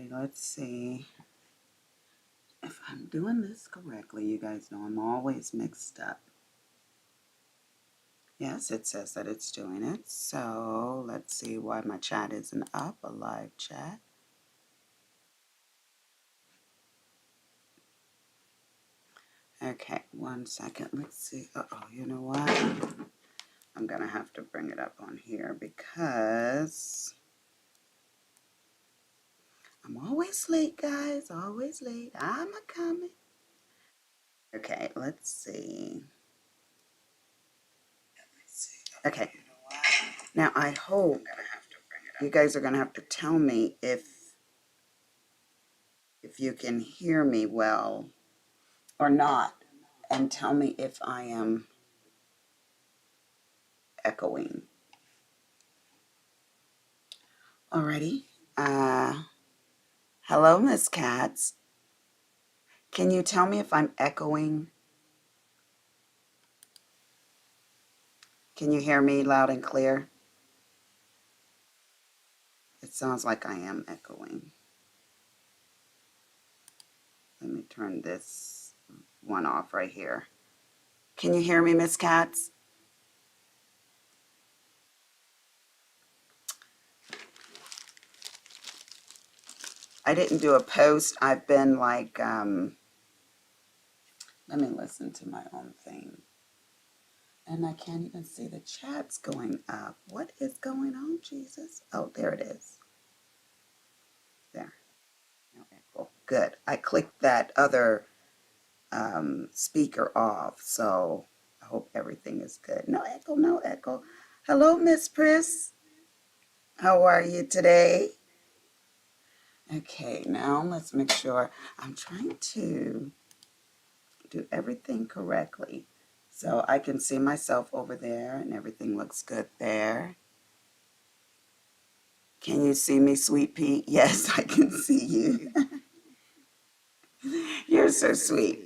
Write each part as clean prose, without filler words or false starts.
Okay, let's see if I'm doing this correctly. You guys know I'm always mixed up. Yes, it says that it's doing it. So let's see why my chat isn't up, a live chat. Okay, 1 second. Let's see. Uh-oh, you know what? I'm going to have to bring it up on here because I'm always late, guys. Always late. I'm a coming. Okay, let's see. Okay. Now, I hope you guys are going to have to tell me if you can hear me well or not, and tell me if I am echoing. Alrighty. Hello, Miss Katz. Can you tell me if I'm echoing? Can you hear me loud and clear? It sounds like I am echoing. Let me turn this one off right here. Can you hear me, Miss Katz? I didn't do a post. I've been like, let me listen to my own thing. And I can't even see the chats going up. What is going on, Jesus? Oh, there it is. There. No echo. Good. I clicked that other speaker off, so I hope everything is good. No echo, no echo. Hello, Miss Pris. How are you today? Okay, now let's make sure I'm trying to do everything correctly. So I can see myself over there and everything looks good there. Can you see me, Sweet Pea? Yes, I can see you. You're so sweet.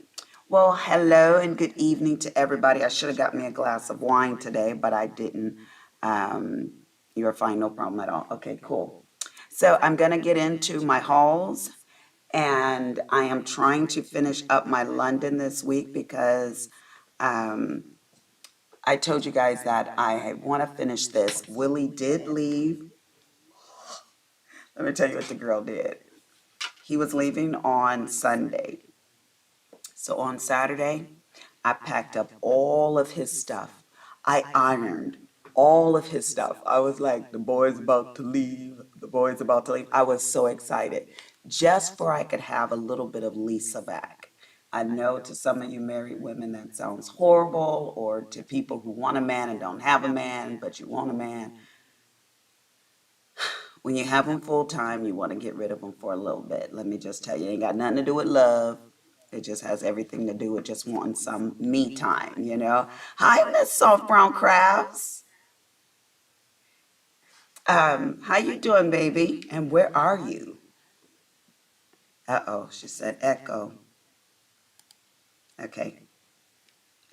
Well, hello and good evening to everybody. I should have got me a glass of wine today, but I didn't. You're fine, no problem at all. Okay, cool. So I'm going to get into my hauls, and I am trying to finish up my London this week because I told you guys that I want to finish this. Willie did leave. Let me tell you what the girl did. He was leaving on Sunday. So on Saturday, I packed up all of his stuff. I ironed all of his stuff. I was like, the boy's about to leave. The boy's about to leave. I was so excited just for I could have a little bit of Lisa back. I know to some of you married women that sounds horrible, or to people who want a man and don't have a man, but you want a man. When you have them full time, you want to get rid of them for a little bit. Let me just tell you, it ain't got nothing to do with love. It just has everything to do with just wanting some me time, you know. Hi, Miss Soft Brown Crafts. How you doing, baby? And where are you? Uh-oh, she said echo. Okay.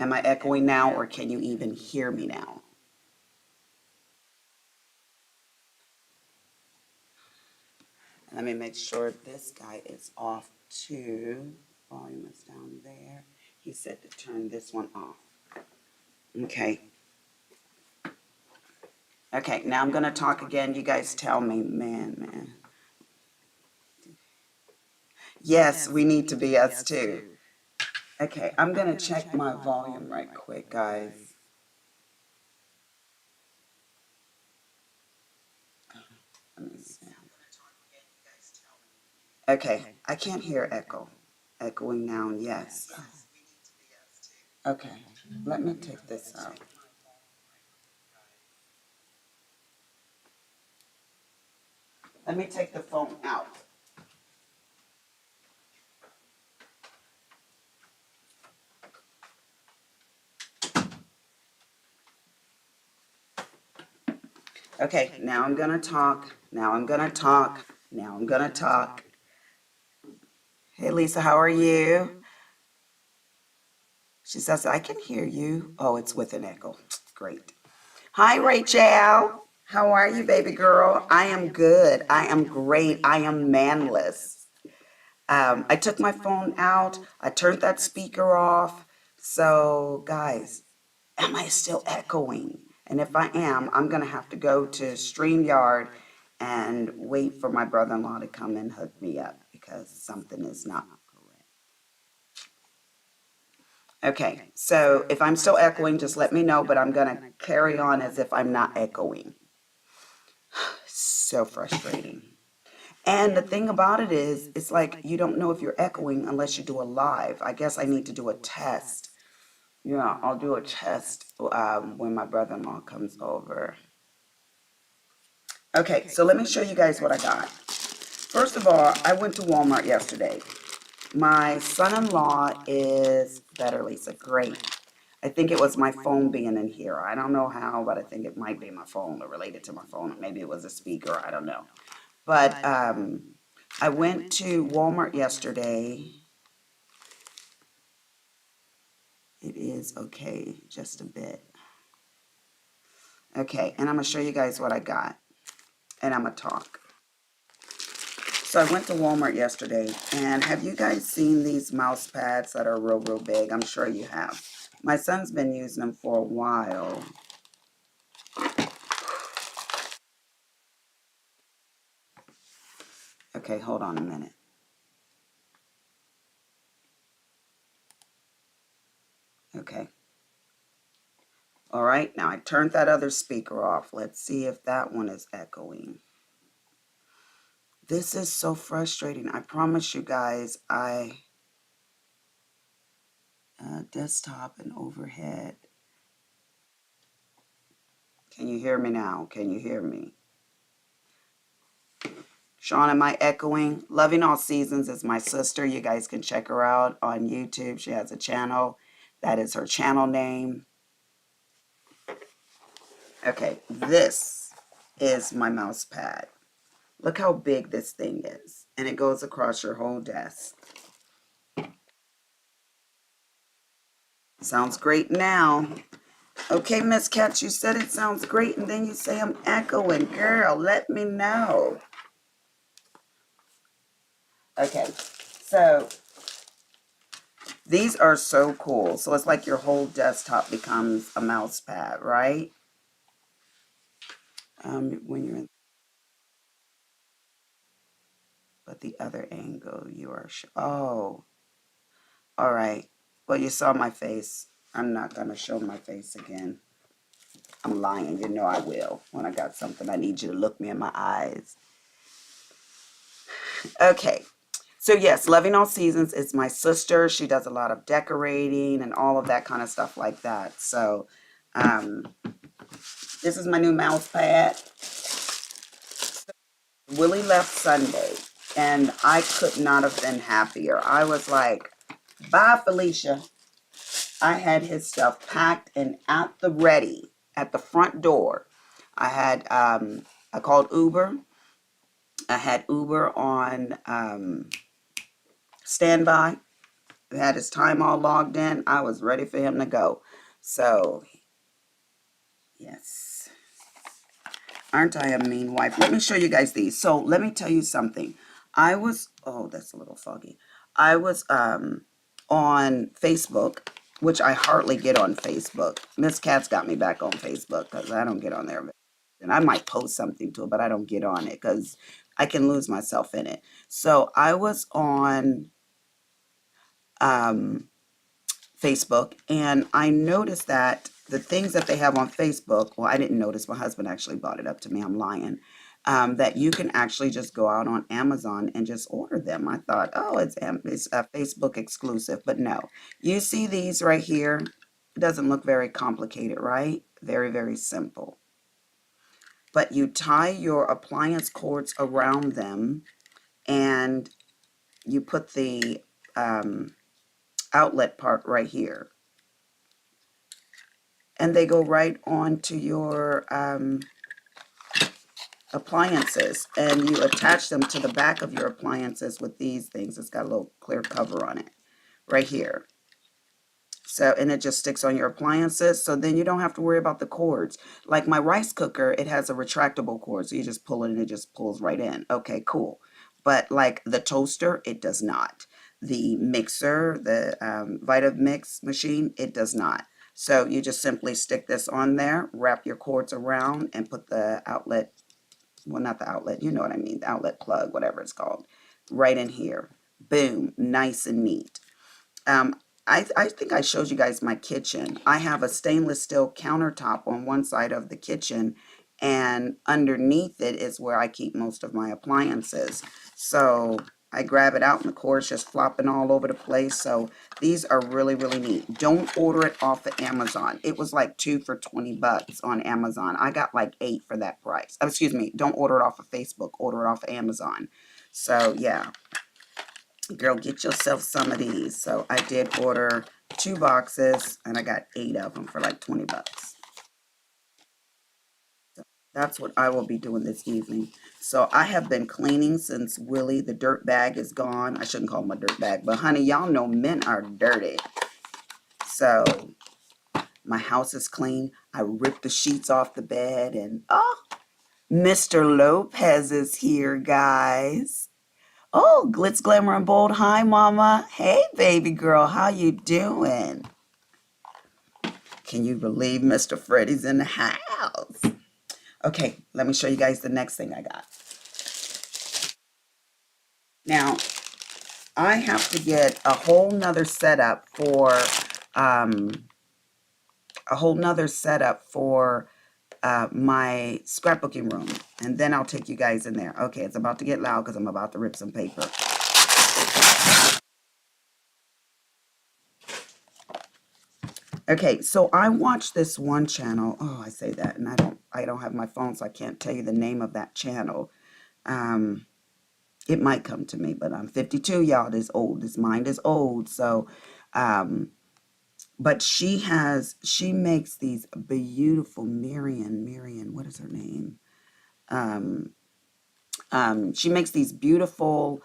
Am I echoing now, or can you even hear me now? Let me make sure this guy is off too. Volume is down there. He said to turn this one off. Okay. Okay, now I'm going to talk again. You guys tell me, man. Yes, we need to be us too. Okay, I'm going to check my volume right quick, guys. Let me see. Okay, I can't hear echo. Echoing now, yes. Okay, let me take this out. Let me take the phone out. Okay, now I'm going to talk. Now I'm going to talk. Now I'm going to talk. Hey, Lisa, how are you? She says, I can hear you. Oh, it's with an echo. Great. Hi, Rachel. How are you, baby girl? I am good. I am great. I am manless. I took my phone out. I turned that speaker off. So, guys, am I still echoing? And if I am, I'm going to have to go to StreamYard and wait for my brother-in-law to come and hook me up because something is not correct. Okay, so if I'm still echoing, just let me know, but I'm going to carry on as if I'm not echoing. So frustrating. And the thing about it is, it's like you don't know if you're echoing unless you do a live. I guess I need to do a test. Yeah, I'll do a test when my brother-in-law comes over. Okay, so let me show you guys what I got. First of all, I went to Walmart yesterday. My son-in-law is better, Lisa. Great. I think it was my phone being in here. I don't know how, but I think it might be my phone or related to my phone. Maybe it was a speaker. I don't know. But I went to Walmart yesterday. It is okay, just a bit. Okay, and I'm going to show you guys what I got. And I'm going to talk. So I went to Walmart yesterday, and have you guys seen these mouse pads that are real, real big? I'm sure you have. My son's been using them for a while. Okay, hold on a minute. Okay. All right, now I turned that other speaker off. Let's see if that one is echoing. This is so frustrating. I promise you guys, desktop and overhead. Can you hear me now? Can you hear me? Sean, am I echoing? Loving All Seasons is my sister. You guys can check her out on YouTube. She has a channel. That is her channel name. Okay, this is my mouse pad. Look how big this thing is. And it goes across your whole desk. Sounds great now. Okay, Miss Katz, you said it sounds great, and then you say I'm echoing. Girl, let me know. Okay, so these are so cool. So it's like your whole desktop becomes a mouse pad, right? When you're in, but the other angle, you are, oh, all right. Well, you saw my face. I'm not going to show my face again. I'm lying. You know I will. When I got something, I need you to look me in my eyes. Okay. So yes, Loving All Seasons is my sister. She does a lot of decorating and all of that kind of stuff like that. So this is my new mouse pad. Willie left Sunday, and I could not have been happier. I was like, bye, Felicia. I had his stuff packed and at the ready at the front door. I had, I called Uber. I had Uber on standby. He had his time all logged in. I was ready for him to go. So, yes. Aren't I a mean wife? Let me show you guys these. So, let me tell you something. I was, oh, that's a little foggy. I was on Facebook, which I hardly get on Facebook. Miss Kat's got me back on Facebook because I don't get on there. And I might post something to it, but I don't get on it because I can lose myself in it. So I was on Facebook, and I noticed that the things that they have on Facebook, well, I didn't notice. My husband actually brought it up to me. I'm lying. That you can actually just go out on Amazon and just order them. I thought, oh, it's a Facebook exclusive, but no. You see these right here? It doesn't look very complicated, right? Very, very simple. But you tie your appliance cords around them, and you put the outlet part right here. And they go right onto your appliances, and you attach them to the back of your appliances with these things. It's got a little clear cover on it right here. So, and it just sticks on your appliances. So then you don't have to worry about the cords. Like my rice cooker, it has a retractable cord. So you just pull it and it just pulls right in. Okay, cool. But like the toaster, it does not. The mixer, the Vitamix machine, it does not. So you just simply stick this on there, wrap your cords around, and put the outlet, well, not the outlet, you know what I mean, the outlet plug, whatever it's called, right in here. Boom, nice and neat. Um, I think I showed you guys my kitchen. I have a stainless steel countertop on one side of the kitchen, and underneath it is where I keep most of my appliances. So I grab it out and the cord's just flopping all over the place. So these are really, really neat. Don't order it off of Amazon. It was like 2 for $20 on Amazon. I got like 8 for that price. Oh, excuse me. Don't order it off of Facebook. Order it off of Amazon. So yeah. Girl, get yourself some of these. So I did order 2 boxes and I got 8 of them for like $20. So that's what I will be doing this evening. So I have been cleaning since Willie, the dirt bag, is gone. I shouldn't call him a dirt bag, but honey, y'all know men are dirty. So my house is clean. I ripped the sheets off the bed and oh, Mr. Lopez is here, guys. Oh, glitz, glamour, and bold. Hi, mama. Hey, baby girl. How you doing? Can you believe Mr. Freddy's in the house? Okay, let me show you guys the next thing I got. Now, I have to get a whole nother setup for my scrapbooking room, and then I'll take you guys in there. Okay, it's about to get loud because I'm about to rip some paper. Okay, so I watched this one channel. Oh, I say that, and I don't have my phone, so I can't tell you the name of that channel. It might come to me, but I'm 52, y'all. This old. This mind is old. So, but she makes these beautiful Miriam. What is her name? She makes these beautiful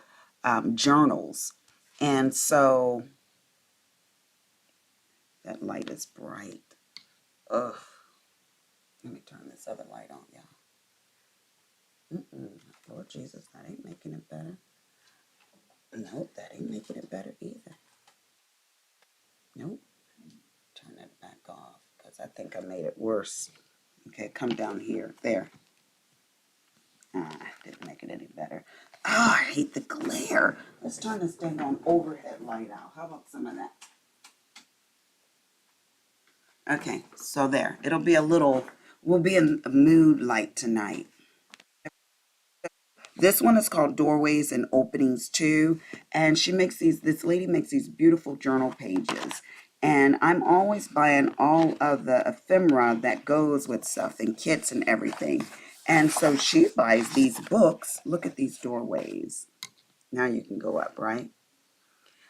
journals, and so that light is bright. Ugh. Let me turn this other light on, y'all. Lord Jesus, that ain't making it better. Nope, that ain't making it better either. Nope. Turn it back off because I think I made it worse. Okay, come down here. There. Didn't make it any better. Oh, I hate the glare. Let's turn this dang on overhead light out. How about some of that? Okay, so there. We'll be in a mood light tonight. This one is called Doorways and Openings too. And this lady makes these beautiful journal pages. And I'm always buying all of the ephemera that goes with stuff and kits and everything. And so she buys these books. Look at these doorways. Now you can go up, right?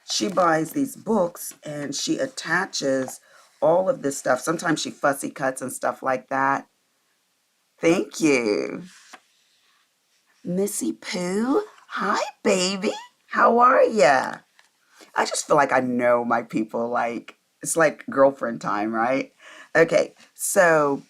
She buys these books and she attaches all of this stuff. Sometimes she fussy cuts and stuff like that. Thank you. Missy Pooh. Hi, baby. How are ya? I just feel like I know my people. Like, it's like girlfriend time, right? Okay, so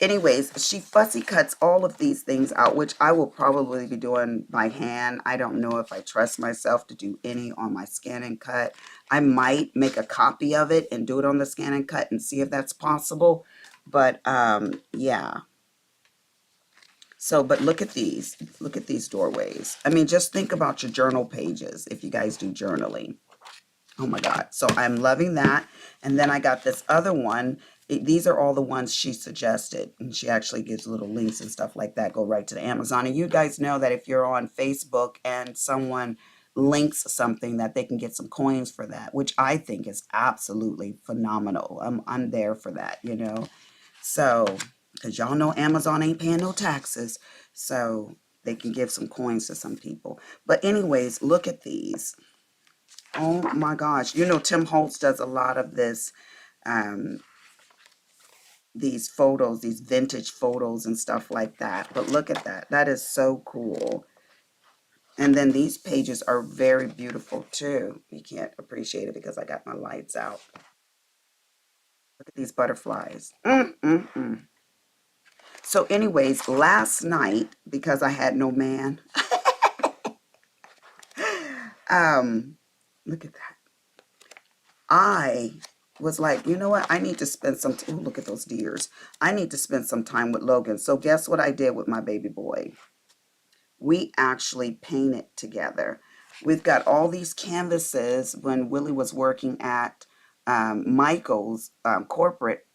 anyways, she fussy cuts all of these things out, which I will probably be doing by hand. I don't know if I trust myself to do any on my scan and cut. I might make a copy of it and do it on the scan and cut and see if that's possible. But yeah. So, but look at these. Look at these doorways. I mean, just think about your journal pages if you guys do journaling. Oh my God. So I'm loving that. And then I got this other one. These are all the ones she suggested. And she actually gives little links and stuff like that. Go right to the Amazon. And you guys know that if you're on Facebook and someone links something that they can get some coins for that, which I think is absolutely phenomenal. I'm there for that, you know. So, because y'all know Amazon ain't paying no taxes. So they can give some coins to some people. But anyways, look at these. Oh my gosh. You know, Tim Holtz does a lot of these photos, these vintage photos and stuff like that. But look at that. That is so cool. And then these pages are very beautiful too. You can't appreciate it because I got my lights out. Look at these butterflies. So anyways, last night, because I had no man, look at that. I was like, you know what? I need to spend some, oh, look at those deers. I need to spend some time with Logan. So guess what I did with my baby boy? We actually painted together. We've got all these canvases. When Willie was working at Michael's corporate,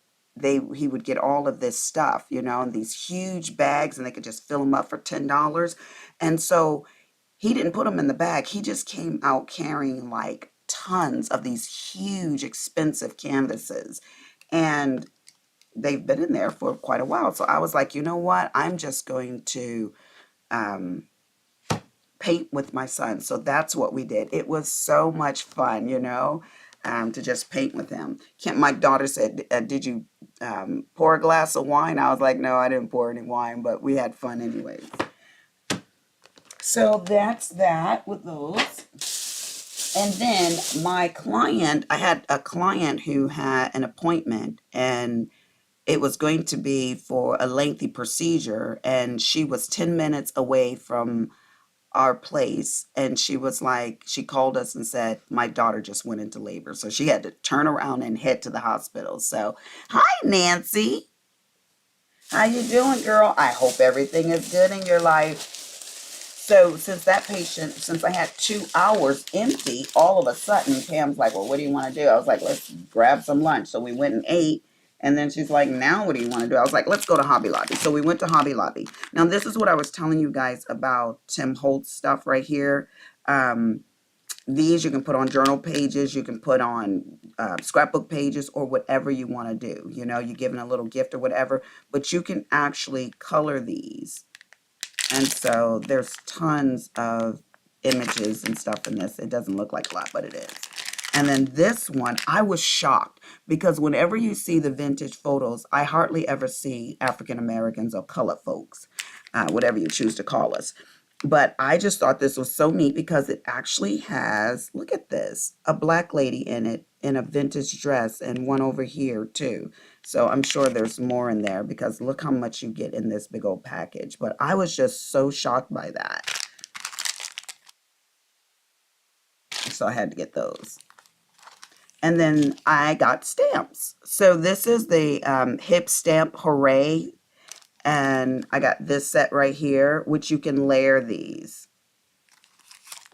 he would get all of this stuff, you know, in these huge bags, and they could just fill them up for $10. And so he didn't put them in the bag. He just came out carrying like tons of these huge, expensive canvases. And they've been in there for quite a while. So I was like, you know what? I'm just going to paint with my son. So that's what we did. It was so much fun, you know, to just paint with him. My daughter said, did you pour a glass of wine? I was like, no, I didn't pour any wine, but we had fun anyways. So that's that with those. And then my client, I had a client who had an appointment, and it was going to be for a lengthy procedure, and she was 10 minutes away from our place, and she was like, she called us and said, my daughter just went into labor. So she had to turn around and head to the hospital. So, hi, Nancy. How you doing, girl? I hope everything is good in your life. So since I had 2 hours empty, all of a sudden Pam's like, well, what do you want to do? I was like, let's grab some lunch. So we went and ate. And then she's like, now what do you want to do? I was like, let's go to Hobby Lobby. So we went to Hobby Lobby. Now, this is what I was telling you guys about Tim Holtz stuff right here. These you can put on journal pages. You can put on scrapbook pages, or whatever you want to do. You know, you're giving a little gift or whatever. But you can actually color these. And so there's tons of images and stuff in this. It doesn't look like a lot, but it is. And then this one, I was shocked because whenever you see the vintage photos, I hardly ever see African Americans or colored folks, whatever you choose to call us. But I just thought this was so neat because it actually has, look at this, a black lady in it in a vintage dress, and one over here too. So I'm sure there's more in there because look how much you get in this big old package. But I was just so shocked by that. So I had to get those. And then I got stamps. So this is the Hip Stamp Hooray. And I got this set right here, which you can layer these.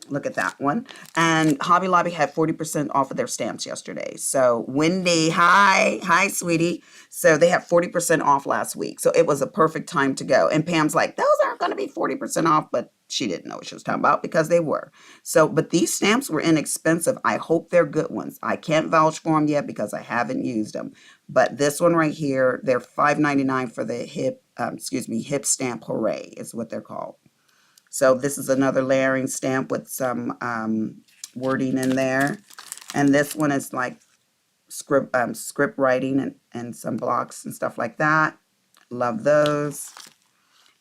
Look at that one. And Hobby Lobby had 40% off of their stamps yesterday. So Wendy, hi, sweetie. So they had 40% off last week. So it was a perfect time to go. And Pam's like, those aren't going to be 40% off, but she didn't know what she was talking about because they were. So, but these stamps were inexpensive. I hope they're good ones. I can't vouch for them yet because I haven't used them. But this one right here, they're $5.99 for the Hip Stamp Hooray is what they're called. So this is another layering stamp with some wording in there. And this one is like script writing and some blocks and stuff like that. Love those.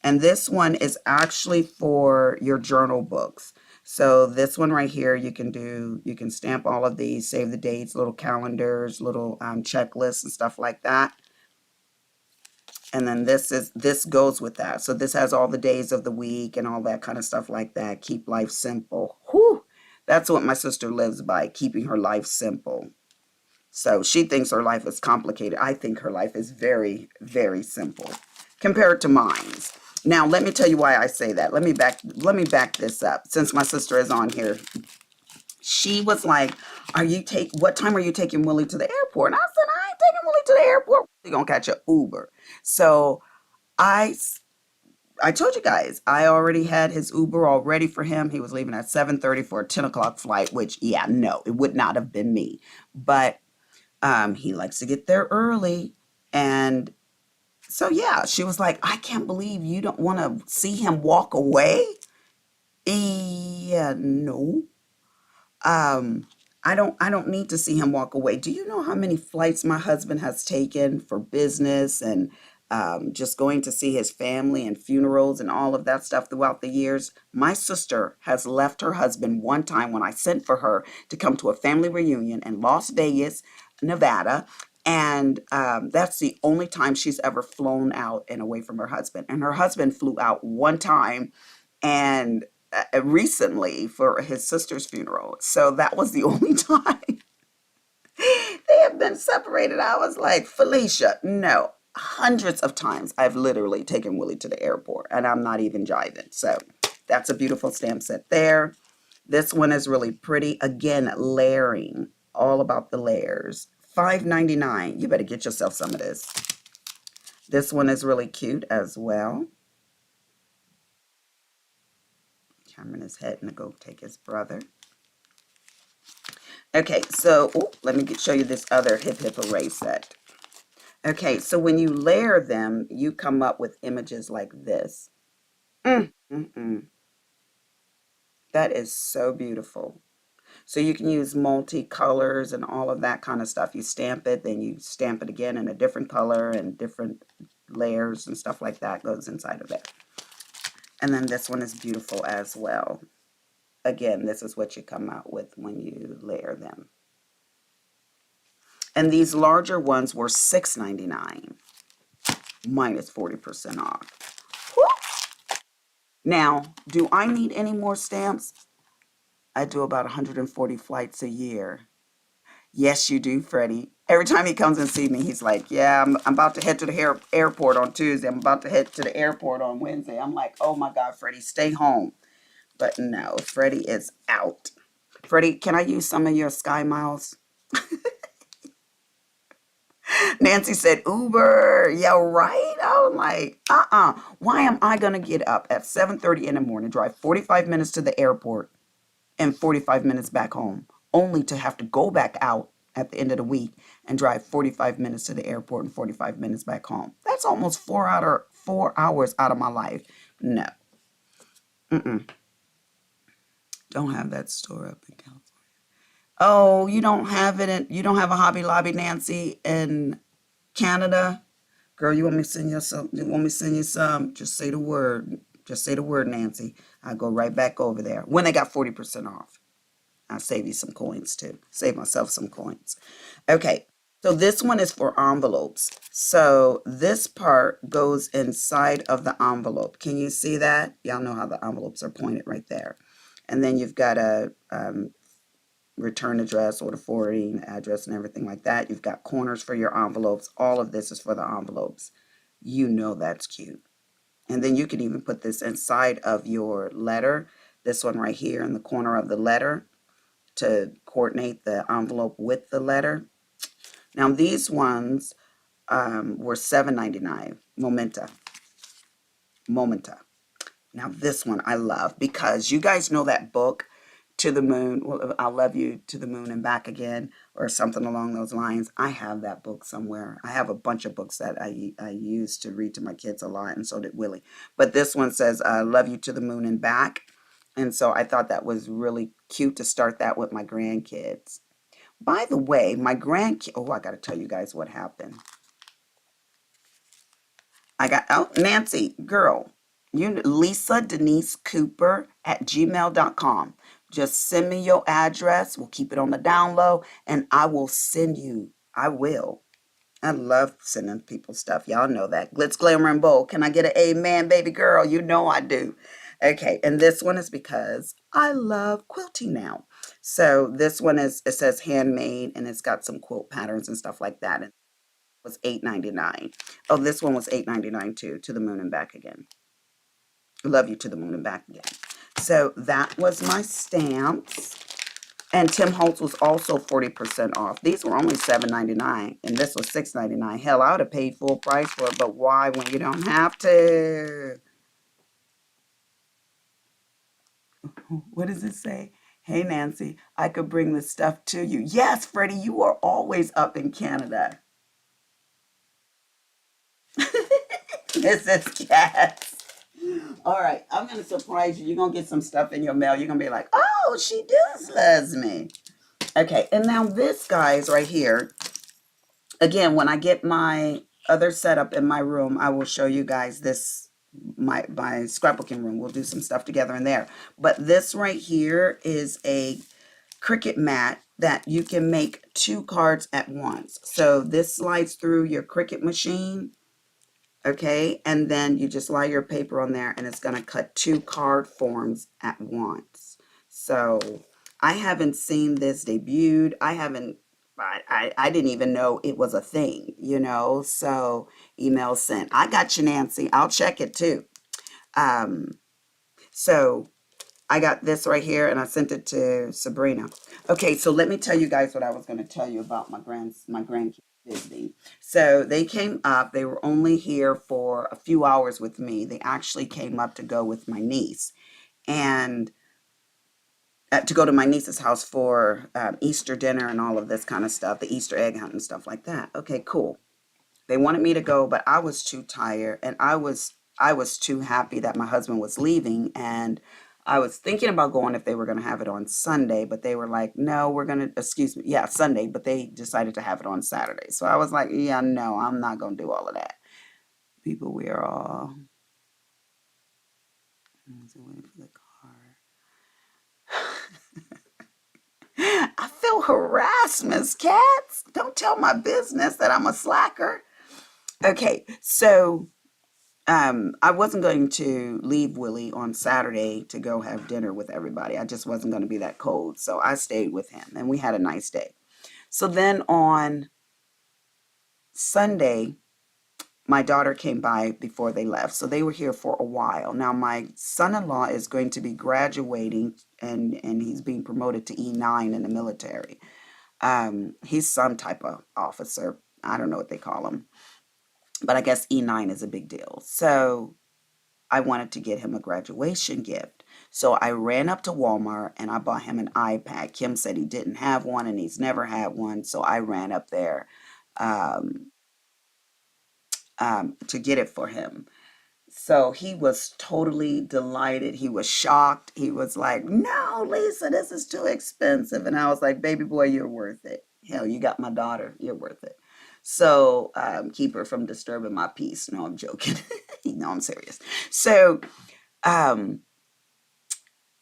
And this one is actually for your journal books. So this one right here, you can stamp all of these, save the dates, little calendars, little checklists and stuff like that. And then this goes with that. So this has all the days of the week and all that kind of stuff like that. Keep life simple. Whew. That's what my sister lives by, keeping her life simple. So she thinks her life is complicated. I think her life is very, very simple compared to mine's. Now, let me tell you why I say that. Let me back this up. Since my sister is on here, she was like, what time are you taking Willie to the airport? And I said, I ain't taking Willie to the airport. We're going to catch an Uber. So I told you guys, I already had his Uber all ready for him. He was leaving at 7:30 for a 10 o'clock flight, which, yeah, no, it would not have been me. But he likes to get there early. And so, yeah, she was like, I can't believe you don't want to see him walk away. Yeah, no. I don't need to see him walk away. Do you know how many flights my husband has taken for business and just going to see his family and funerals and all of that stuff throughout the years. My sister has left her husband one time when I sent for her to come to a family reunion in Las Vegas, Nevada. And that's the only time she's ever flown out and away from her husband. And her husband flew out one time and recently for his sister's funeral. So that was the only time they have been separated. I was like, Felicia, no. Hundreds of times I've literally taken Willie to the airport and I'm not even jiving. So that's a beautiful stamp set there. This one is really pretty. Again, layering. All about the layers. $5.99. You better get yourself some of this. This one is really cute as well. Cameron is heading to go take his brother. Okay, so let me show you this other Hip Hip Array set. Okay, so when you layer them, you come up with images like this. That is so beautiful. So you can use multi-colors and all of that kind of stuff. You stamp it, then you stamp it again in a different color and different layers and stuff like that goes inside of it. And then this one is beautiful as well. Again, this is what you come out with when you layer them. And these larger ones were $6.99 minus 40% off. Woo! Now, do I need any more stamps? I do about 140 flights a year. Yes, you do, Freddie. Every time he comes and sees me, he's like, yeah, I'm about to head to the airport on Tuesday. I'm about to head to the airport on Wednesday. I'm like, oh my God, Freddie, stay home. But no, Freddie is out. Freddie, can I use some of your Sky Miles? Nancy said, Uber. Yeah, right? I was like, Why am I going to get up at 7:30 in the morning, drive 45 minutes to the airport and 45 minutes back home, only to have to go back out at the end of the week and drive 45 minutes to the airport and 45 minutes back home? That's almost 4 hours out of my life. No. Don't have that store up in California. Oh, you don't have it you don't have a Hobby Lobby, Nancy, in Canada? Girl, you want me to send you some? You want me to send you some? Just say the word. Just say the word, Nancy. I'll go right back over there. When they got 40% off. I'll save you some coins too. Save myself some coins. Okay, so this one is for envelopes. So this part goes inside of the envelope. Can you see that? Y'all know how the envelopes are pointed right there. And then you've got a return address or the forwarding address and everything like that. You've got corners for your envelopes. All of this is for the envelopes. You know that's cute. And then you can even put this inside of your letter. This one right here in the corner of the letter to coordinate the envelope with the letter. Now these ones were $7.99. Momenta. Now this one I love because you guys know that book, To the Moon, well, I'll Love You to the Moon and Back Again, or something along those lines. I have that book somewhere. I have a bunch of books that I used to read to my kids a lot, and so did Willie. But this one says, Love You to the Moon and Back. And so I thought that was really cute to start that with my grandkids. By the way, my grandkids, I got to tell you guys what happened. Nancy, girl, Lisa Denise Cooper at gmail.com. Just send me your address. We'll keep it on the down low, and I will send you. I will. I love sending people stuff. Y'all know that. Glitz, glamour, and bold. Can I get an amen, baby girl? You know I do. Okay, and this one is because I love quilting now. So this one it says handmade, and it's got some quilt patterns and stuff like that. And it was $8.99. Oh, this one was $8.99 too. To the Moon and Back Again. Love You to the Moon and Back Again. So that was my stamps. And Tim Holtz was also 40% off. These were only $7.99, and this was $6.99. Hell, I would have paid full price for it, but why when you don't have to? What does it say? Hey, Nancy, I could bring this stuff to you. Yes, Freddie, you are always up in Canada. Mrs. Katz. All right, I'm going to surprise you. You're going to get some stuff in your mail. You're going to be like, oh, she does loves me. Okay, and now this, guys, right here. Again, when I get my other setup in my room. I will show you guys this, my scrapbooking room. We'll do some stuff together in there. But this right here is a Cricut mat that you can make 2 cards at once. So this slides through your Cricut machine, okay, and then you just lie your paper on there and it's going to cut 2 card forms at once. So I haven't seen this debuted. I didn't even know it was a thing, you know. So email sent. I got you, Nancy. I'll check it too. So I got this right here and I sent it to Sabrina. Okay, so let me tell you guys what I was going to tell you about my grandkids visiting. So they came up. They were only here for a few hours with me. They actually came up to go with my niece and to go to my niece's house for Easter dinner and all of this kind of stuff, the Easter egg hunt and stuff like that. Okay, cool. They wanted me to go, but I was too tired and I was too happy that my husband was leaving, and I was thinking about going if they were going to have it on Sunday, but they were like, no, we're going to, excuse me, yeah, Sunday, but they decided to have it on Saturday. So I was like, yeah, no, I'm not going to do all of that. People, we are all waiting for the car. I feel harassed, Miss Katz. Don't tell my business that I'm a slacker. Okay, so I wasn't going to leave Willie on Saturday to go have dinner with everybody. I just wasn't going to be that cold. So I stayed with him and we had a nice day. So then on Sunday, my daughter came by before they left. So they were here for a while. Now my son-in-law is going to be graduating and he's being promoted to E9 in the military. He's some type of officer. I don't know what they call him. But I guess E9 is a big deal. So I wanted to get him a graduation gift. So I ran up to Walmart and I bought him an iPad. Kim said he didn't have one and he's never had one. So I ran up there to get it for him. So he was totally delighted. He was shocked. He was like, no, Lisa, this is too expensive. And I was like, baby boy, you're worth it. Hell, you got my daughter. You're worth it. So keep her from disturbing my peace. No, I'm joking. No, I'm serious. So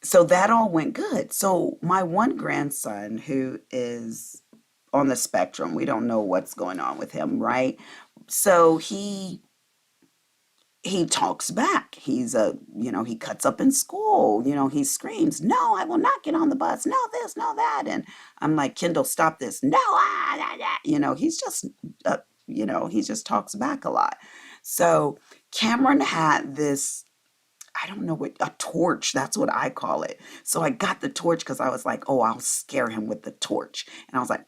so that all went good. So my one grandson, who is on the spectrum, we don't know what's going on with him, right? So he talks back. He's he cuts up in school. He screams, no, I will not get on the bus. No, this, no, that. And I'm like, Kendall, stop this. No, he's just, he just talks back a lot. So Cameron had this, I don't know what, a torch. That's what I call it. So I got the torch because I was like, oh, I'll scare him with the torch. And I was like,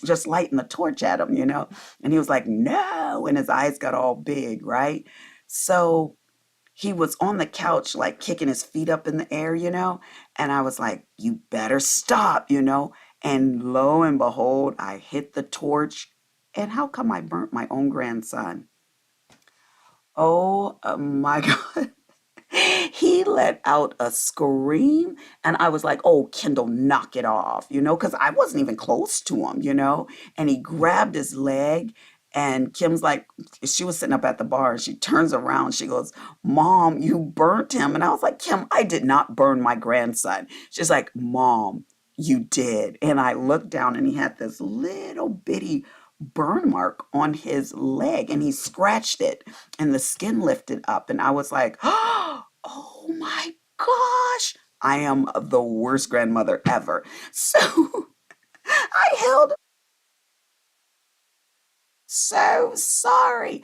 just lighting the torch at him, and he was like, no, and his eyes got all big, right? So he was on the couch, like kicking his feet up in the air, and I was like, you better stop, and lo and behold, I hit the torch, and how come I burnt my own grandson? Oh my God. He let out a scream and I was like, oh, Kendall, knock it off, because I wasn't even close to him, and he grabbed his leg and Kim's like, she was sitting up at the bar and she turns around. She goes, Mom, you burnt him. And I was like, Kim, I did not burn my grandson. She's like, Mom, you did. And I looked down and he had this little bitty burn mark on his leg and he scratched it and the skin lifted up. And I was like, oh my gosh, I am the worst grandmother ever. So I held, so sorry.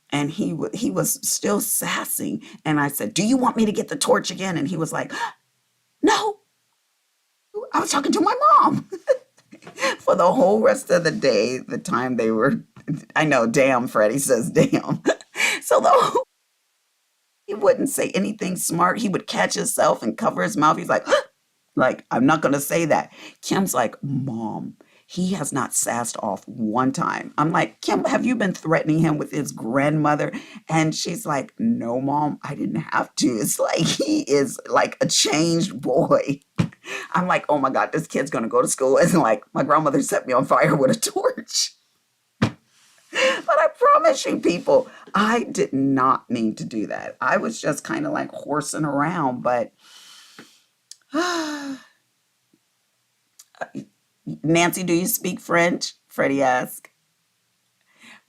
And he was still sassy. And I said, do you want me to get the torch again? And he was like, no, I was talking to my mom. For the whole rest of the day, the time they were, I know, damn, Freddie says damn. So he wouldn't say anything smart. He would catch himself and cover his mouth. He's like, I'm not going to say that. Kim's like, Mom, he has not sassed off one time. I'm like, Kim, have you been threatening him with his grandmother? And she's like, no, Mom, I didn't have to. It's like he is like a changed boy. I'm like, oh my God, this kid's going to go to school and like my grandmother set me on fire with a torch. But I promise you, people, I did not mean to do that. I was just kind of like horsing around. But Nancy, do you speak French? Freddie asked.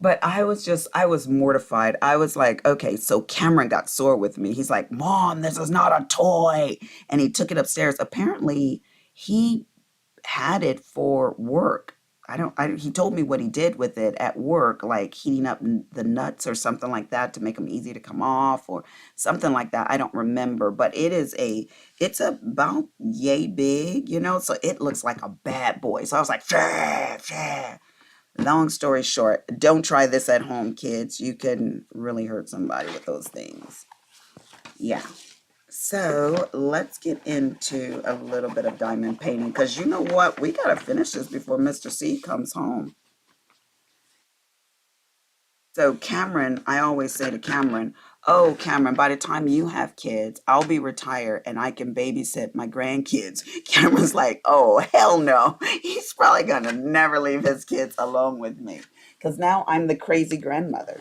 But I was mortified. I was like, okay, so Cameron got sore with me. He's like, Mom, this is not a toy. And he took it upstairs. Apparently, he had it for work. He told me what he did with it at work, like heating up the nuts or something like that to make them easy to come off or something like that. I don't remember, but it's about yay big, so it looks like a bad boy. So I was like, "Pshah, pshah." Long story short, don't try this at home, kids. You can really hurt somebody with those things. Yeah. So let's get into a little bit of diamond painting because you know what? We got to finish this before Mr. C comes home. So, Cameron, I always say to Cameron, oh, Cameron, by the time you have kids, I'll be retired and I can babysit my grandkids. Cameron's like, oh, hell no. He's probably going to never leave his kids alone with me because now I'm the crazy grandmother.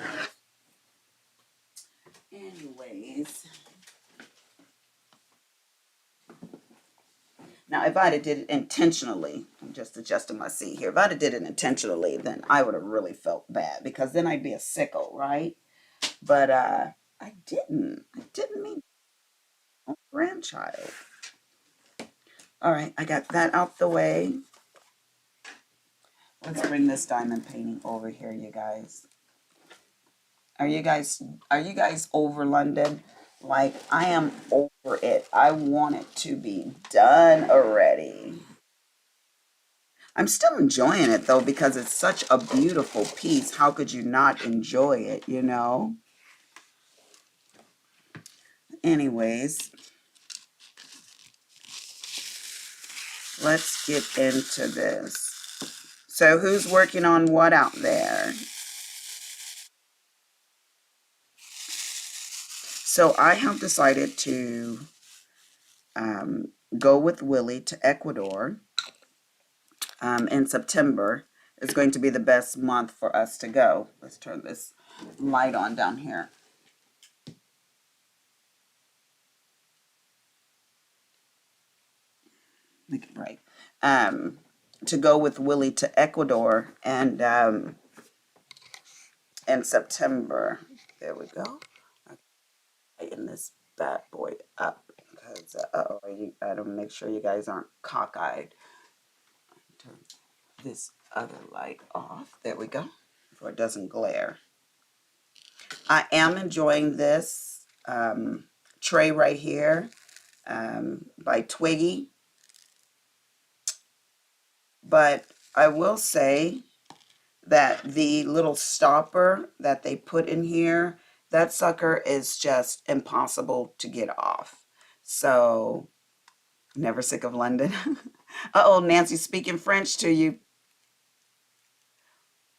Anyways, now if I'd have did it intentionally, I'm just adjusting my seat here. If I'd have did it intentionally, then I would have really felt bad because then I'd be a sickle, right? But I didn't. I didn't mean grandchild. All right, I got that out the way. Let's bring this diamond painting over here, you guys. Are you guys over London? Like I am over it. I want it to be done already. I'm still enjoying it though because it's such a beautiful piece. How could you not enjoy it? Anyways, let's get into this. So who's working on what out there? So I have decided to go with Willie to Ecuador in September. It's going to be the best month for us to go. Let's turn this light on down here. Make it bright. To go with Willie to Ecuador and in September. There we go. Lighten this bad boy up because I don't make sure you guys aren't cockeyed. Turn this other light off. There we go. Before it doesn't glare. I am enjoying this tray right here by Twiggy. But I will say that the little stopper that they put in here, that sucker is just impossible to get off. So, never sick of London. Uh-oh, Nancy speaking French to you.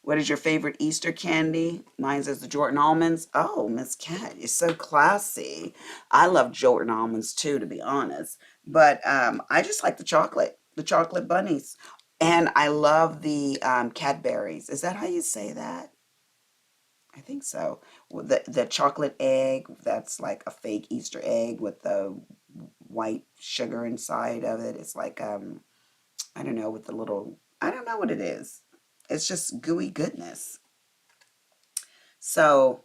What is your favorite Easter candy? Mine is the Jordan almonds. Oh, Miss Cat, you're so classy. I love Jordan almonds too, to be honest. But I just like the chocolate bunnies. And I love the Cadberries. Is that how you say that? I think so. Well, the chocolate egg, that's like a fake Easter egg with the white sugar inside of it. It's like I don't know, with the little, I don't know what it is. It's just gooey goodness. So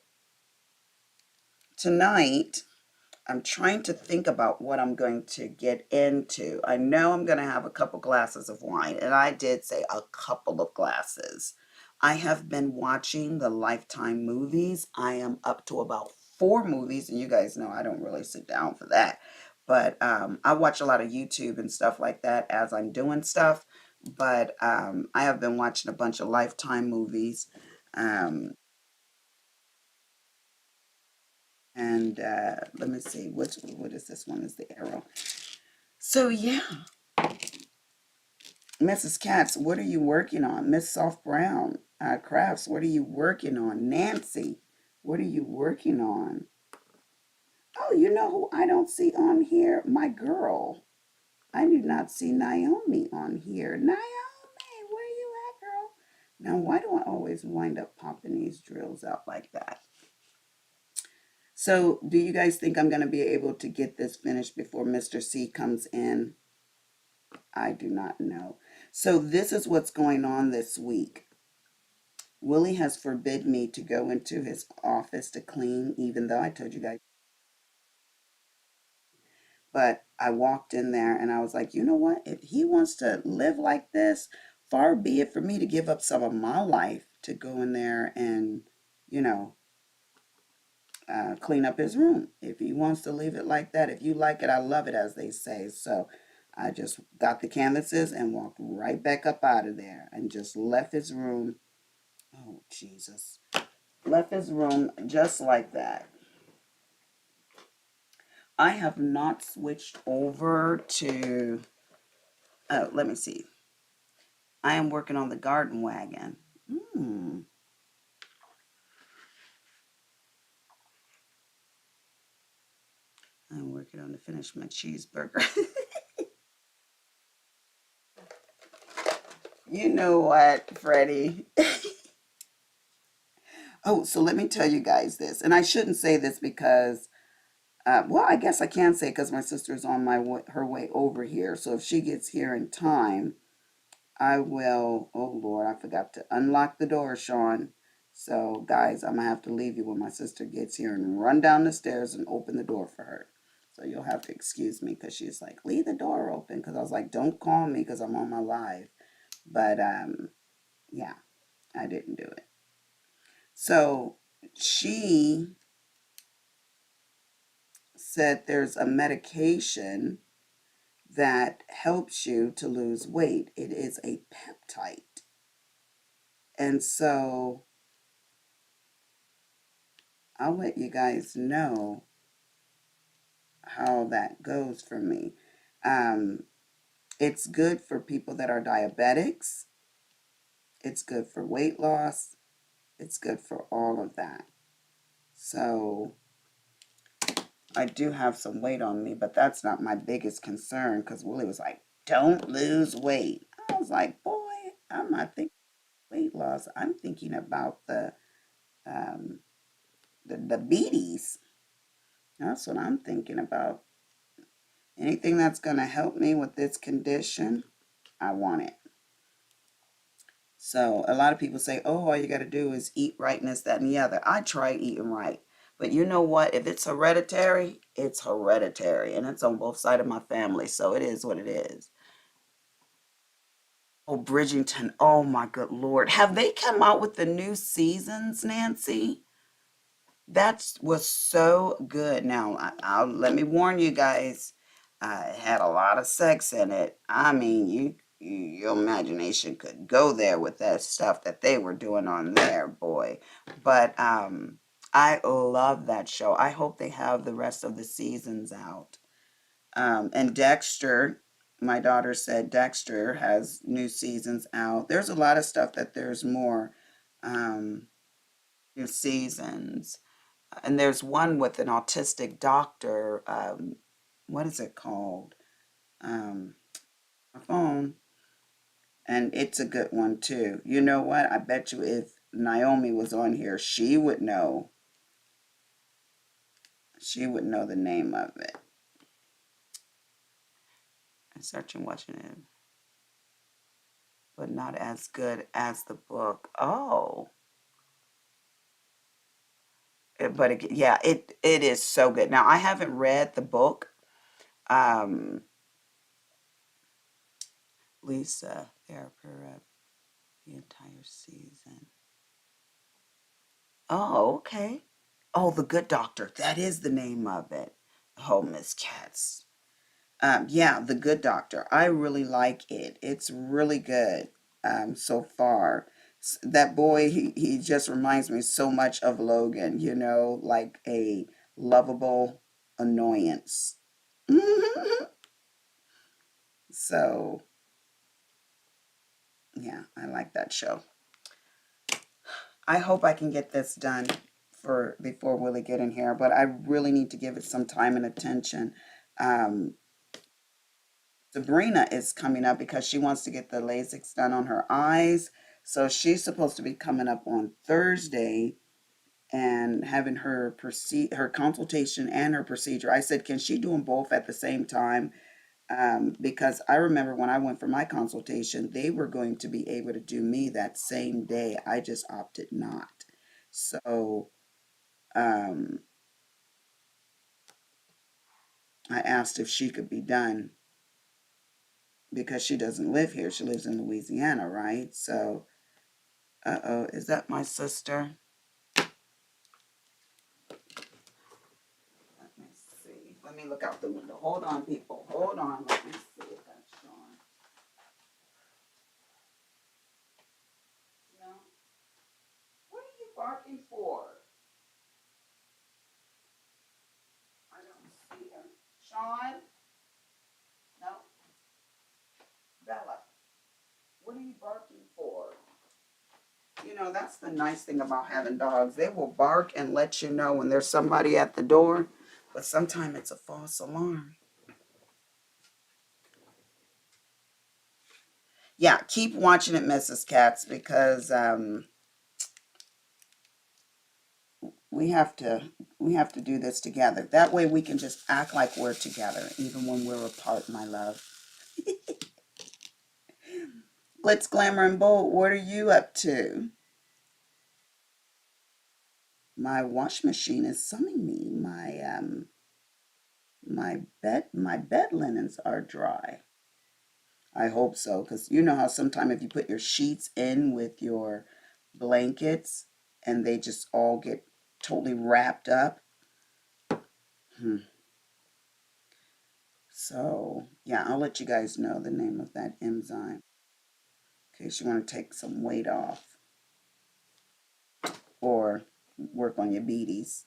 tonight, I'm trying to think about what I'm going to get into. I know I'm going to have a couple glasses of wine, and I did say a couple of glasses. I have been watching the Lifetime movies. I am up to about 4 movies, and you guys know I don't really sit down for that. But I watch a lot of YouTube and stuff like that as I'm doing stuff. But I have been watching a bunch of Lifetime movies. Um, and let me see, what is this one? Is the arrow. So yeah, Mrs. Katz, what are you working on? Miss Soft Brown Crafts, what are you working on? Nancy, what are you working on? Oh, you know who I don't see on here? My girl. I do not see Naomi on here. Naomi, where you at, girl? Now, why do I always wind up popping these drills out like that? So, do you guys think I'm going to be able to get this finished before Mr. C comes in? I do not know. So, this is what's going on this week. Willie has forbid me to go into his office to clean, even though I told you guys. But I walked in there and I was like, you know what? If he wants to live like this, far be it for me to give up some of my life to go in there and, you know, clean up his room. If he wants to leave it like that, if you like it, I love it, as they say. So I just got the canvases and walked right back up out of there and just left his room. Oh, Jesus. Left his room just like that. I have not switched over to, oh, let me see. I am working on the garden wagon. I'm working on to finish my cheeseburger. You know what, Freddie? Oh, so let me tell you guys this. And I shouldn't say this because, well, I guess I can say because my sister's on her way over here. So if she gets here in time, I will. Oh, Lord, I forgot to unlock the door, Sean. So, guys, I'm going to have to leave you when my sister gets here and run down the stairs and open the door for her. So you'll have to excuse me because she's like, leave the door open. Because I was like, don't call me because I'm on my live. But, yeah, I didn't do it. So she said there's a medication that helps you to lose weight. It is a peptide. And so I'll let you guys know how that goes for me. It's good for people that are diabetics. It's good for weight loss. It's good for all of that. So I do have some weight on me, but that's not my biggest concern because Willie was like, don't lose weight. I was like, boy, I'm not thinking weight loss. I'm thinking about um, the diabetes. That's what I'm thinking about. Anything that's going to help me with this condition, I want it. So a lot of people say, oh, all you got to do is eat right and this, that, and the other. I try eating right. But you know what? If it's hereditary, it's hereditary. And it's on both sides of my family. So it is what it is. Oh, Bridgerton. Oh, my good Lord. Have they come out with the new seasons, Nancy? That was so good. Now, I'll let me warn you guys. It had a lot of sex in it. I mean, your imagination could go there with that stuff that they were doing on there, boy. But I love that show. I hope they have the rest of the seasons out. And Dexter, my daughter said Dexter has new seasons out. There's a lot of stuff that there's more new seasons. And there's one with an autistic doctor. What is it called? My phone. And it's a good one too. You know what? I bet you if Naomi was on here, she would know. She would know the name of it. I'm searching, watching it, but not as good as the book. Oh, but it, yeah, it is so good. Now I haven't read the book. Um, Lisa, therapist, the entire season. Oh, okay. Oh, The Good Doctor. That is the name of it. Oh, Miss Katz. Yeah, The Good Doctor. I really like it. It's really good so far. That boy, he just reminds me so much of Logan, you know, like a lovable annoyance. So, yeah, I like that show. I hope I can get this done for before Willie get in here, but I really need to give it some time and attention. Um, Sabrina is coming up because she wants to get the LASIK done on her eyes. So she's supposed to be coming up on Thursday and having her consultation and her procedure. I said, can she do them both at the same time? Because I remember when I went for my consultation, they were going to be able to do me that same day. I just opted not. So um, I asked if she could be done because she doesn't live here. She lives in Louisiana, right? So, uh-oh, is that my sister? Let me see. Let me look out the window. Hold on, people. Hold on. Let me see if that's Sean. No. What are you barking for? I don't see her. Sean? No. Bella, what are you barking for? You know, that's the nice thing about having dogs. They will bark and let you know when there's somebody at the door, but sometimes it's a false alarm. Yeah, keep watching it, Mrs. Katz, because we have to do this together. That way we can just act like we're together, even when we're apart, my love. Glitz, Glamour, and Bold, what are you up to? My wash machine is summoning me. My bed linens are dry. I hope so, because you know how sometimes if you put your sheets in with your blankets and they just all get totally wrapped up. Hmm. So, yeah, I'll let you guys know the name of that enzyme in case you want to take some weight off or work on your beaties.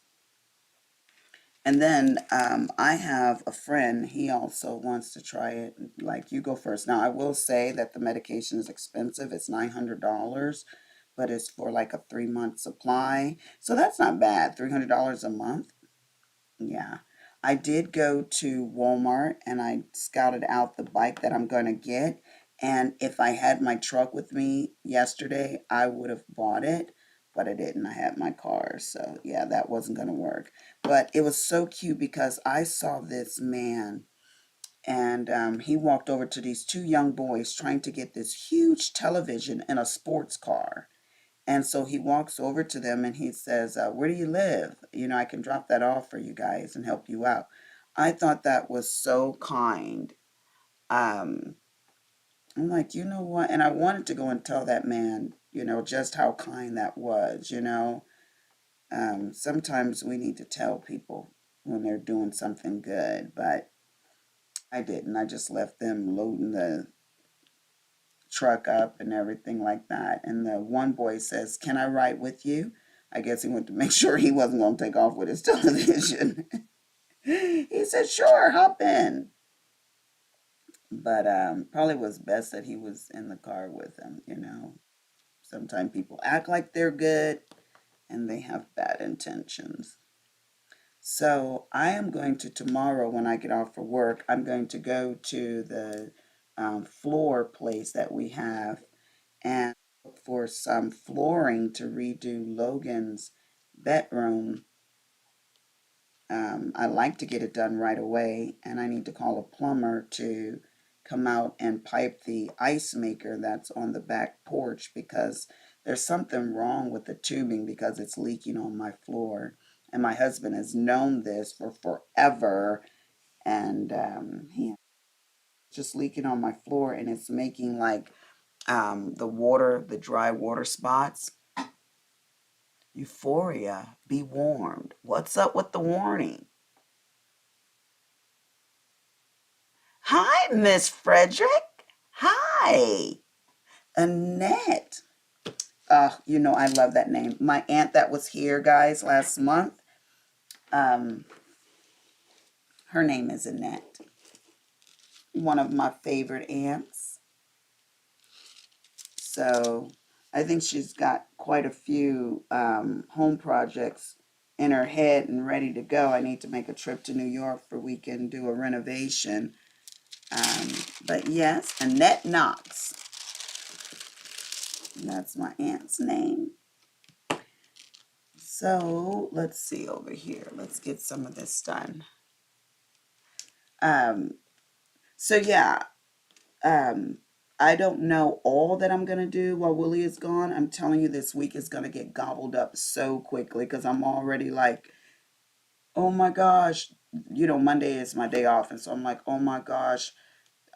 And then I have a friend, he also wants to try it. Like, you go first. Now, I will say that the medication is expensive. It's $900, but it's for like a 3-month supply. So that's not bad. $300 a month. Yeah. I did go to Walmart and I scouted out the bike that I'm going to get. And if I had my truck with me yesterday, I would have bought it, but I didn't. I had my car. So, yeah, that wasn't going to work. But it was so cute because I saw this man and he walked over to these two young boys trying to get this huge television in a sports car. And so he walks over to them and he says, where do you live? You know, I can drop that off for you guys and help you out. I thought that was so kind. Um, I'm like, you know what? And I wanted to go and tell that man, just how kind that was, Sometimes we need to tell people when they're doing something good, but I didn't. I just left them loading the truck up and everything like that. And the one boy says, can I ride with you? I guess he went to make sure he wasn't going to take off with his television. He said, sure, hop in. But probably was best that he was in the car with him. Sometimes people act like they're good and they have bad intentions. So I am going to tomorrow when I get off for work, I'm going to go to the floor place that we have and look for some flooring to redo Logan's bedroom. I like to get it done right away, and I need to call a plumber to come out and pipe the ice maker that's on the back porch because there's something wrong with the tubing because it's leaking on my floor. And my husband has known this for forever, and he's just leaking on my floor, and it's making like the dry water spots. Euphoria, be warned. What's up with the warning? Hi, Miss Frederick. Hi, Annette. I love that name. My aunt that was here, guys, last month, um, her name is Annette. One of my favorite aunts. So I think she's got quite a few home projects in her head and ready to go. I need to make a trip to New York for we can do a renovation. But yes, Annette Knox. That's my aunt's name. So let's see over here. Let's get some of this done. So yeah, um, I don't know all that I'm gonna do while Willie is gone. I'm telling you, this week is gonna get gobbled up so quickly because I'm already like, oh my gosh, Monday is my day off, and so I'm like, oh my gosh,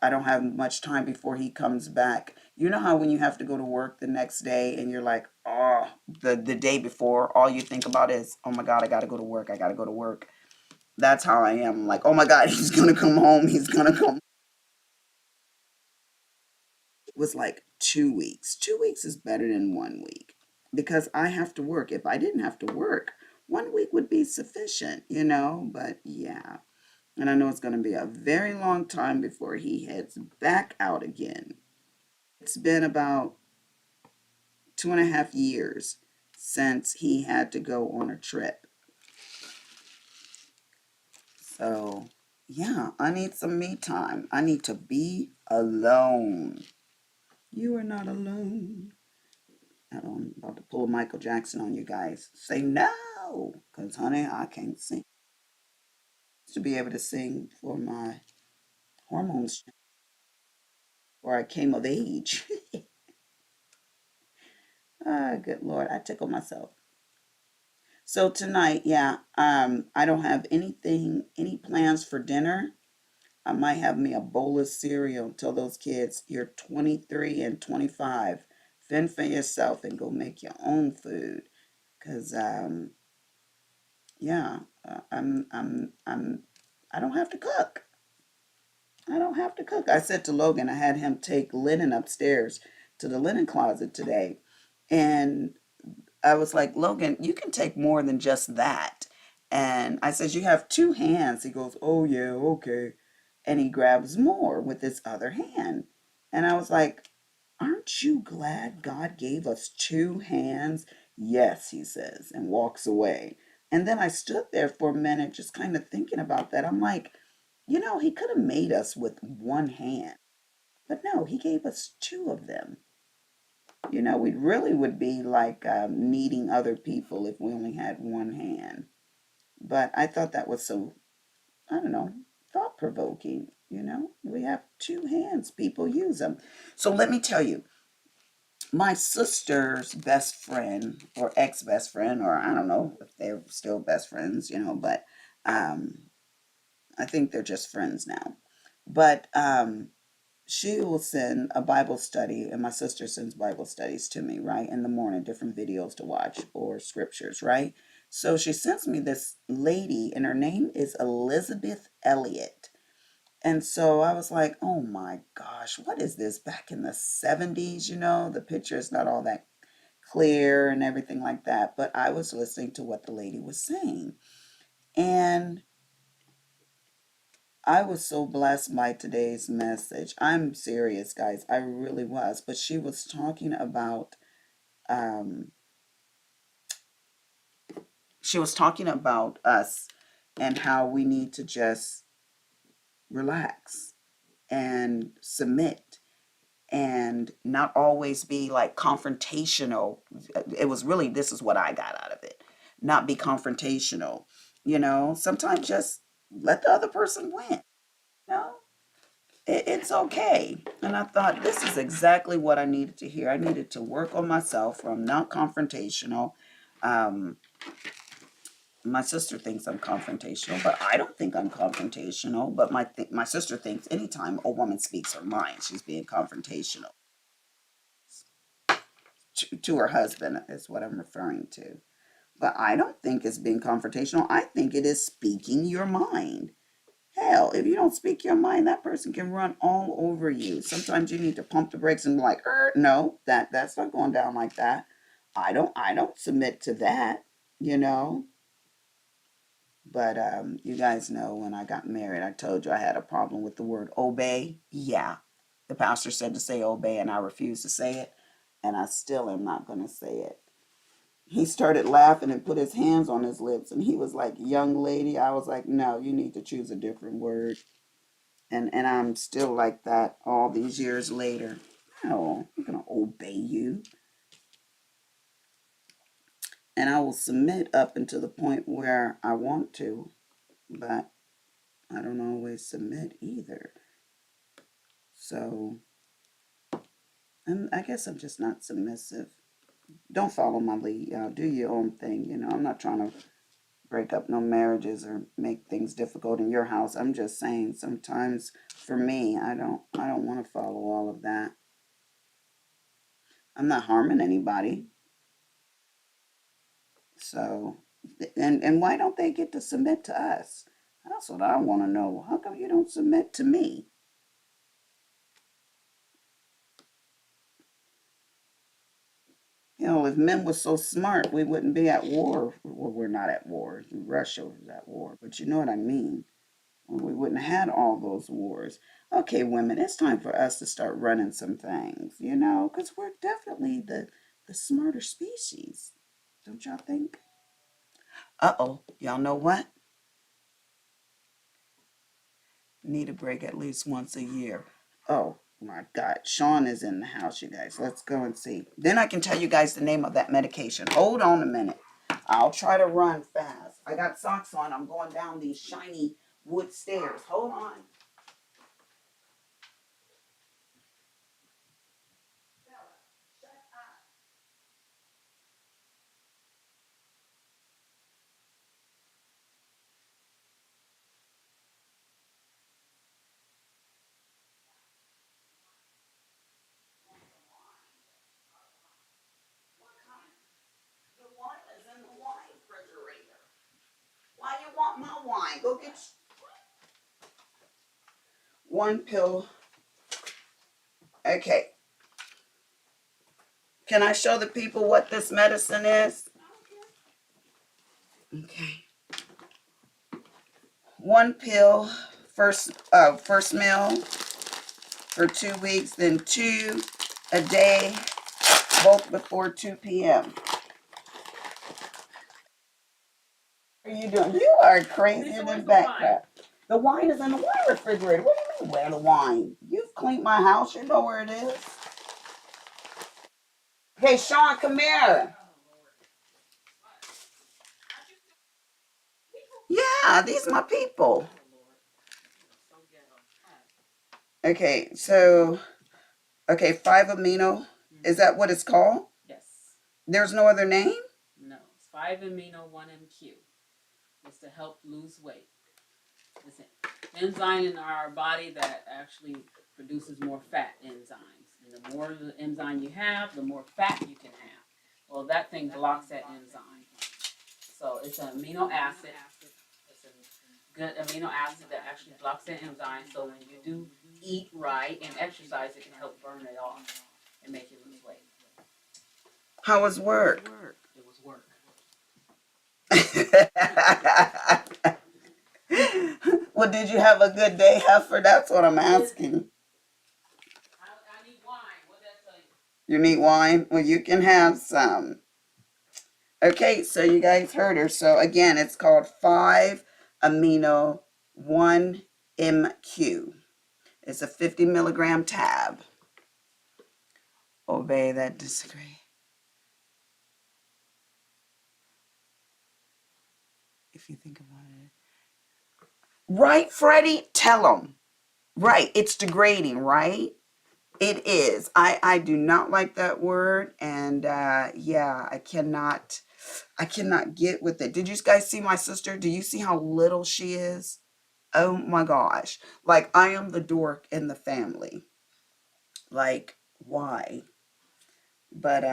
I don't have much time before he comes back. You know how when you have to go to work the next day and you're like, oh, the day before, all you think about is, oh my God, I gotta go to work. I gotta go to work. That's how I am. I'm like, oh my God, he's gonna come home. He's gonna come. It was like 2 weeks. 2 weeks is better than 1 week because I have to work. If I didn't have to work, 1 week would be sufficient. But yeah. And I know it's going to be a very long time before he heads back out again. It's been about 2.5 years since he had to go on a trip. So, yeah, I need some me time. I need to be alone. You are not alone. I'm about to pull a Michael Jackson on you guys. Say no, because, honey, I can't sing. To be able to sing for my hormones, or I came of age. Ah, good Lord, I tickle myself. So tonight, yeah, I don't have any plans for dinner. I might have me a bowl of cereal. Tell those kids you're 23 and 25. Fend for yourself and go make your own food. Cause yeah, I don't have to cook. I don't have to cook. I said to Logan, I had him take linen upstairs to the linen closet today, and I was like, Logan, you can take more than just that. And I said, you have two hands. He goes, oh, yeah, okay. And he grabs more with his other hand. And I was like, aren't you glad God gave us two hands? Yes, he says, and walks away. And then I stood there for a minute just kind of thinking about that. I'm like, he could have made us with one hand. But no, he gave us two of them. We really would be like needing other people if we only had one hand. But I thought that was so, I don't know, thought provoking. We have two hands, people use them. So let me tell you, my sister's best friend, or ex best friend, or I don't know if they're still best friends, but I think they're just friends now. But she will send a Bible study, and my sister sends Bible studies to me, right, in the morning, different videos to watch or scriptures, right? So she sends me this lady, and her name is Elizabeth Elliot. And so I was like, oh my gosh, what is this? Back in the 70s, the picture is not all that clear and everything like that. But I was listening to what the lady was saying. And I was so blessed by today's message. I'm serious, guys. I really was. But she was talking about um us and how we need to just relax and submit and not always be like confrontational. It was really, this is what I got out of it. Not be confrontational. Sometimes just let the other person win. You know? It's okay. And I thought this is exactly what I needed to hear. I needed to work on myself from not confrontational. Um, my sister thinks I'm confrontational, but I don't think I'm confrontational. But my sister thinks anytime a woman speaks her mind, she's being confrontational to her husband, is what I'm referring to. But I don't think it's being confrontational. I think it is speaking your mind. Hell, if you don't speak your mind, that person can run all over you. Sometimes you need to pump the brakes and be like, no, that's not going down like that. I don't submit to that, you know. But you guys know when I got married, I told you I had a problem with the word obey. Yeah, the pastor said to say obey, and I refused to say it, and I still am not going to say it. He started laughing and put his hands on his lips, and he was like, young lady. I was like, no, you need to choose a different word. And I'm still like that all these years later. No, I'm going to obey you. And I will submit up until the point where I want to, but I don't always submit either. So, and I guess I'm just not submissive. Don't follow my lead, y'all. Do your own thing. You know, I'm not trying to break up no marriages or make things difficult in your house. I'm just saying sometimes for me, I don't want to follow all of that. I'm not harming anybody. So, and why don't they get to submit to us? That's what I want to know. How come you don't submit to me? You know, if men were so smart, we wouldn't be at war. Well, we're not at war. Russia was at war, but you know what I mean. We wouldn't have had all those wars. Okay, women, it's time for us to start running some things, you know, because we're definitely the smarter species. Don't y'all think? Uh-oh. Y'all know what? Need a break at least once a year. Oh my God. Sean is in the house, you guys. Let's go and see. Then I can tell you guys the name of that medication. Hold on a minute. I'll try to run fast. I got socks on. I'm going down these shiny wood stairs. Hold on. The wine is in the wine refrigerator. Why you want my wine? Go get one pill. Okay. Can I show the people what this medicine is? Okay. One pill, first meal for 2 weeks, then two a day, both before 2 p.m. What are you doing? You are crazier than that crap. The wine is in the wine refrigerator. What do you mean, where the wine? You've cleaned my house. You know where it is. Hey, Sean, come here. Yeah, these are my people. Okay, so, okay, 5-amino. Is that what it's called? Yes. There's no other name? No, it's 5-amino 1-MQ. It's to help lose weight. It's an enzyme in our body that actually produces more fat enzymes. And the more the enzyme you have, the more fat you can have. Well, that thing blocks that enzyme. So it's an amino acid. It's a good amino acid that actually blocks that enzyme. So when you do eat right and exercise, it can help burn it off and make you lose weight. How was work? It was work. Well, did you have a good day, Heifer? That's what I'm asking. I need wine. What did I tell you? You need wine? Well, you can have some. Okay, so you guys heard her. So again, it's called 5-amino 1-MQ. It's a 50 milligram tab. Obey that disagree. If you think about it. Right, Freddie? Tell them. Right, it's degrading, right? It is. I do not like that word, and yeah, I cannot get with it. Did you guys see my sister? Do you see how little she is? Oh my gosh. Like I am the dork in the family. Like why? But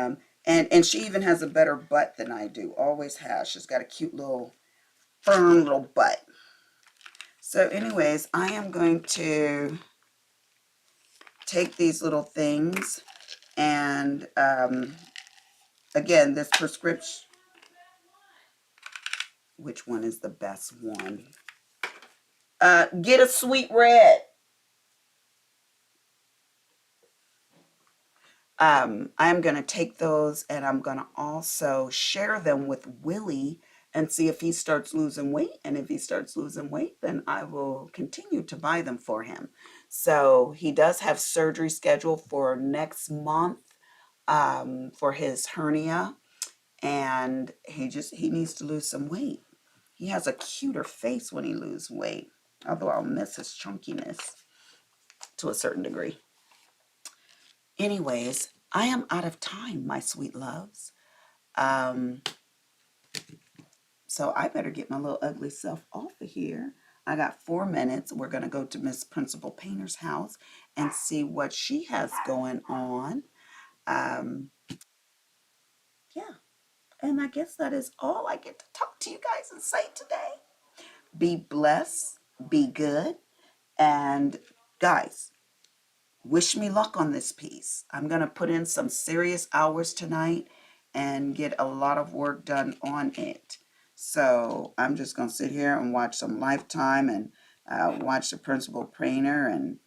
and she even has a better butt than I do. Always has. She's got a cute little firm little butt. So anyways, I am going to take these little things and again, this prescription, which one is the best one? Get a sweet red. I'm going to take those and I'm going to also share them with Willie and see if he starts losing weight. And if he starts losing weight, then I will continue to buy them for him. So he does have surgery scheduled for next month for his hernia. and he needs to lose some weight. He has a cuter face when he loses weight, although I'll miss his chunkiness to a certain degree. Anyways, I am out of time, my sweet loves. So I better get my little ugly self off of here. I got 4 minutes. We're going to go to Miss Principal Painter's house and see what she has going on. Yeah. And I guess that is all I get to talk to you guys and say today. Be blessed. Be good. And guys, wish me luck on this piece. I'm going to put in some serious hours tonight and get a lot of work done on it. So I'm just going to sit here and watch some Lifetime and watch the Principal Painter and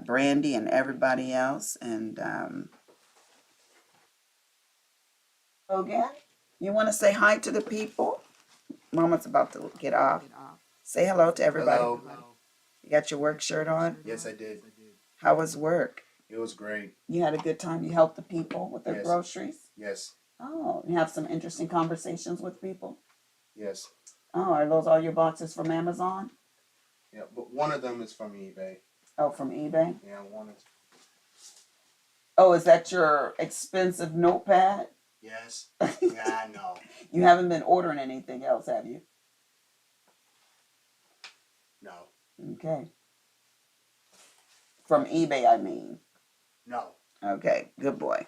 Brandy and everybody else. And again, you want to say hi to the people? Mama's about to get off. Say hello to everybody. Hello. You got your work shirt on? Yes, I did. How was work? It was great. You had a good time? You helped the people with their Yes. groceries? Yes. Oh, you have some interesting conversations with people? Yes. Oh, are those all your boxes from Amazon? Yeah, but one of them is from eBay. Oh, from eBay? Yeah, one is. Oh, is that your expensive notepad? Yes. Yeah, I know. You haven't been ordering anything else, have you? No. Okay. From eBay, I mean. No. Okay, good boy.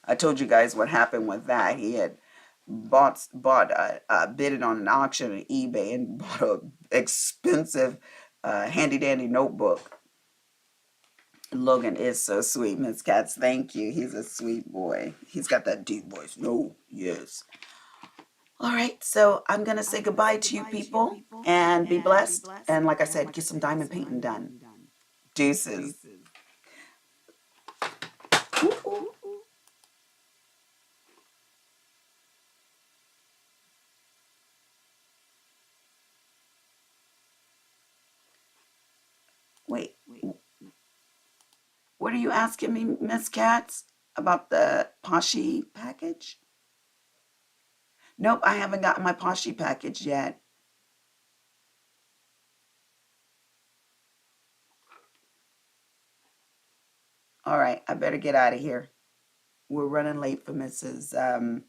I told you guys what happened with that. He had bid it on an auction on eBay and bought a expensive handy dandy notebook. Logan is so sweet, Miss Katz. Thank you. He's a sweet boy. He's got that deep voice. No, yes. All right, so I'm going to say goodbye to you people and be blessed. And like I said, get some diamond painting done. Deuces. Wait. What are you asking me, Miss Katz, about the Posy package? Nope, I haven't gotten my Posy package yet. All right, I better get out of here. We're running late for Mrs.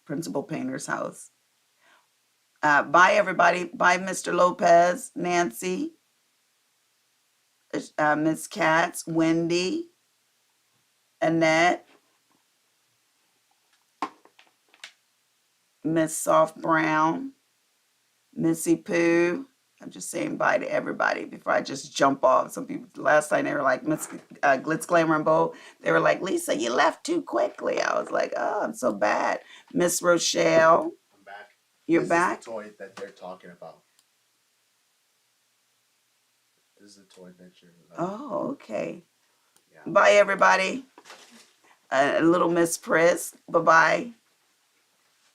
Principal Painter's house. Bye, everybody. Bye, Mr. Lopez, Nancy, Miss Katz, Wendy, Annette, Miss Soft Brown, Missy Pooh. I'm just saying bye to everybody before I just jump off. Some people, last time they were like, Miss Glitz, Glamour, and Bow, they were like, Lisa, you left too quickly. I was like, oh, I'm so bad. Miss Rochelle. I'm back. You're back? This is the toy that they're talking about. This is the toy that you're... Oh, okay. Yeah. Bye, everybody. Little Miss Priss. Bye-bye.